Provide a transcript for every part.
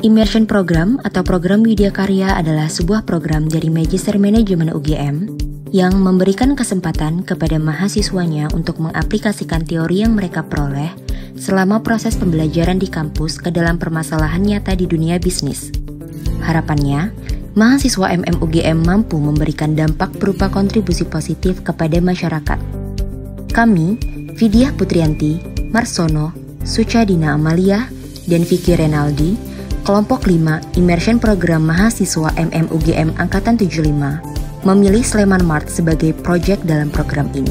Immersion Program atau Program Widya Karya adalah sebuah program dari Magister Manajemen UGM yang memberikan kesempatan kepada mahasiswanya untuk mengaplikasikan teori yang mereka peroleh selama proses pembelajaran di kampus ke dalam permasalahan nyata di dunia bisnis. Harapannya, mahasiswa UGM mampu memberikan dampak berupa kontribusi positif kepada masyarakat. Kami, Vidya Putrianti, Marsono, Sucadina Amalia, dan Vicky Renaldi, Kelompok 5 Immersion Program Mahasiswa UGM Angkatan 75, memilih Sleman Mart sebagai proyek dalam program ini.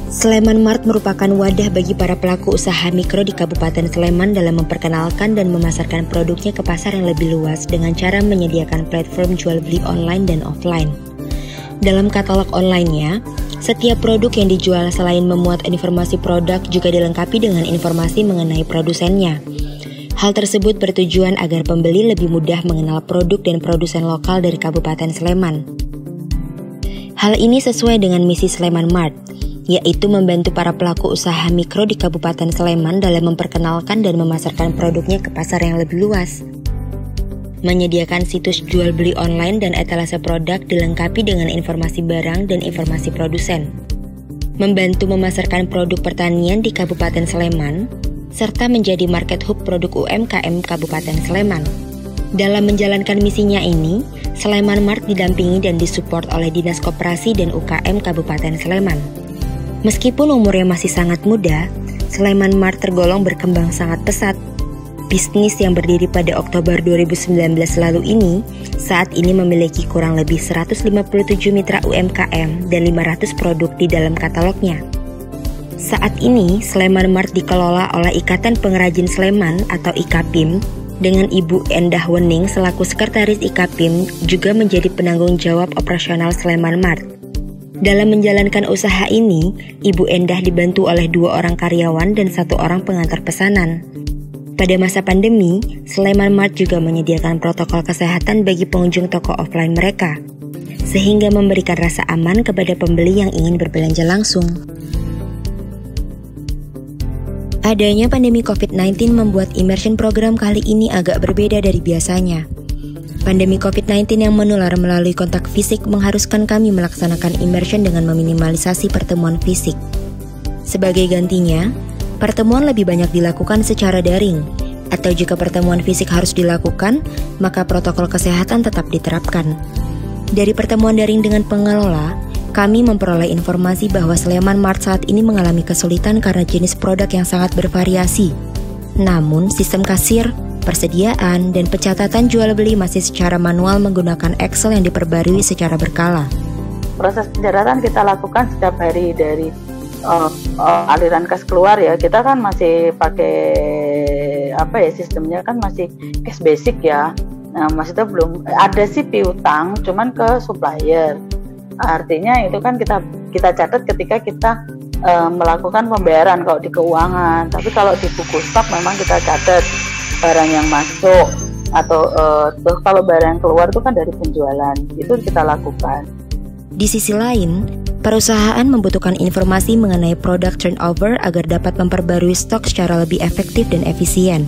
Sleman Mart merupakan wadah bagi para pelaku usaha mikro di Kabupaten Sleman dalam memperkenalkan dan memasarkan produknya ke pasar yang lebih luas dengan cara menyediakan platform jual beli online dan offline. Dalam katalog online-nya, setiap produk yang dijual selain memuat informasi produk juga dilengkapi dengan informasi mengenai produsennya. Hal tersebut bertujuan agar pembeli lebih mudah mengenal produk dan produsen lokal dari Kabupaten Sleman. Hal ini sesuai dengan misi Sleman Mart, yaitu membantu para pelaku usaha mikro di Kabupaten Sleman dalam memperkenalkan dan memasarkan produknya ke pasar yang lebih luas. Menyediakan situs jual beli online dan etalase produk dilengkapi dengan informasi barang dan informasi produsen. Membantu memasarkan produk pertanian di Kabupaten Sleman, serta menjadi market hub produk UMKM Kabupaten Sleman. Dalam menjalankan misinya ini, Sleman Mart didampingi dan disupport oleh Dinas Koperasi dan UKM Kabupaten Sleman. Meskipun umurnya masih sangat muda, Sleman Mart tergolong berkembang sangat pesat. Bisnis yang berdiri pada Oktober 2019 lalu ini, saat ini memiliki kurang lebih 157 mitra UMKM dan 500 produk di dalam katalognya. Saat ini, Sleman Mart dikelola oleh Ikatan Pengrajin Sleman atau IKAPIM, dengan Ibu Endah Wening selaku Sekretaris IKAPIM juga menjadi penanggung jawab operasional Sleman Mart. Dalam menjalankan usaha ini, Ibu Endah dibantu oleh 2 orang karyawan dan 1 orang pengantar pesanan. Pada masa pandemi, Sleman Mart juga menyediakan protokol kesehatan bagi pengunjung toko offline mereka, sehingga memberikan rasa aman kepada pembeli yang ingin berbelanja langsung. Adanya pandemi COVID-19 membuat immersion program kali ini agak berbeda dari biasanya. Pandemi COVID-19 yang menular melalui kontak fisik mengharuskan kami melaksanakan immersion dengan meminimalisasi pertemuan fisik. Sebagai gantinya, pertemuan lebih banyak dilakukan secara daring, atau jika pertemuan fisik harus dilakukan, maka protokol kesehatan tetap diterapkan. Dari pertemuan daring dengan pengelola, kami memperoleh informasi bahwa Sleman Mart saat ini mengalami kesulitan karena jenis produk yang sangat bervariasi. Namun, sistem kasir, persediaan, dan pencatatan jual beli masih secara manual menggunakan Excel yang diperbarui secara berkala. Proses pencatatan kita lakukan setiap hari dari aliran kas keluar ya, kita kan masih pakai sistemnya kan masih cash basic ya. Nah, maksudnya belum ada sih piutang, cuman ke supplier. Artinya itu kan kita catat ketika kita melakukan pembayaran kalau di keuangan. Tapi kalau di buku stok memang kita catat barang yang masuk atau kalau barang yang keluar itu kan dari penjualan. Itu kita lakukan. Di sisi lain, perusahaan membutuhkan informasi mengenai produk turnover agar dapat memperbarui stok secara lebih efektif dan efisien.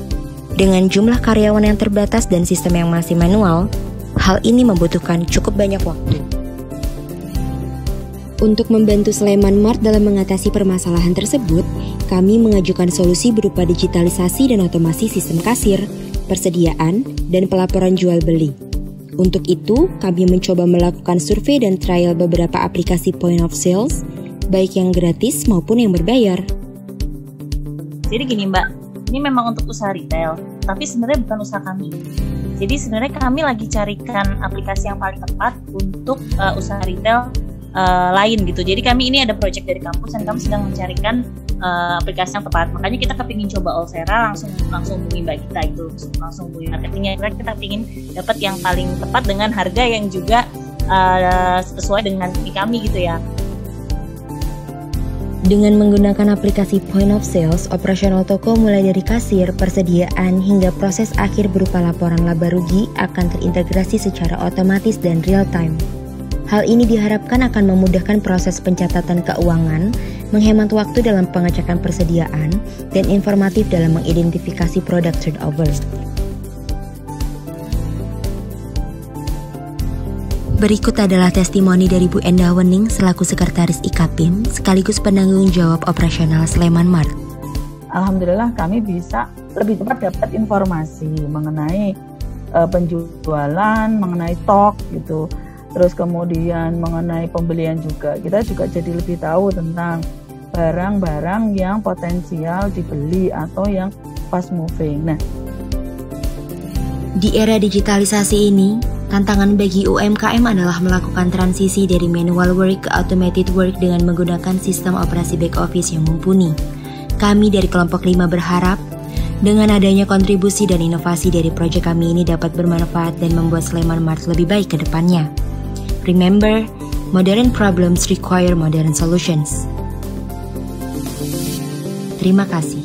Dengan jumlah karyawan yang terbatas dan sistem yang masih manual, hal ini membutuhkan cukup banyak waktu. Untuk membantu Sleman Mart dalam mengatasi permasalahan tersebut, kami mengajukan solusi berupa digitalisasi dan otomasi sistem kasir, persediaan, dan pelaporan jual beli. Untuk itu, kami mencoba melakukan survei dan trial beberapa aplikasi point of sales, baik yang gratis maupun yang berbayar. Jadi gini Mbak, ini memang untuk usaha retail, tapi sebenarnya bukan usaha kami. Jadi sebenarnya kami lagi carikan aplikasi yang paling tepat untuk usaha retail lain gitu. Jadi kami ini ada project dari kampus dan kami sedang mencarikan aplikasi yang tepat. Makanya kita kepingin coba Allsera, langsung hubungi Mbak kita itu, langsung hubungi marketingnya. Kita pingin dapat yang paling tepat dengan harga yang juga sesuai dengan kami gitu ya. Dengan menggunakan aplikasi point of sales, operasional toko mulai dari kasir, persediaan, hingga proses akhir berupa laporan laba rugi akan terintegrasi secara otomatis dan real time. Hal ini diharapkan akan memudahkan proses pencatatan keuangan menghemat waktu dalam pengecekan persediaan, dan informatif dalam mengidentifikasi produk turnover. Berikut adalah testimoni dari Bu Endah Wening selaku Sekretaris IKAPIM sekaligus penanggung jawab operasional Sleman Mart. Alhamdulillah kami bisa lebih cepat dapat informasi mengenai penjualan, mengenai stok gitu. Terus kemudian mengenai pembelian juga. Kita juga jadi lebih tahu tentang barang-barang yang potensial dibeli atau yang fast moving. Nah, di era digitalisasi ini, tantangan bagi UMKM adalah melakukan transisi dari manual work ke automated work dengan menggunakan sistem operasi back office yang mumpuni. Kami dari kelompok 5 berharap, dengan adanya kontribusi dan inovasi dari proyek kami ini dapat bermanfaat dan membuat Sleman Mart lebih baik ke depannya. Remember, modern problems require modern solutions. Terima kasih.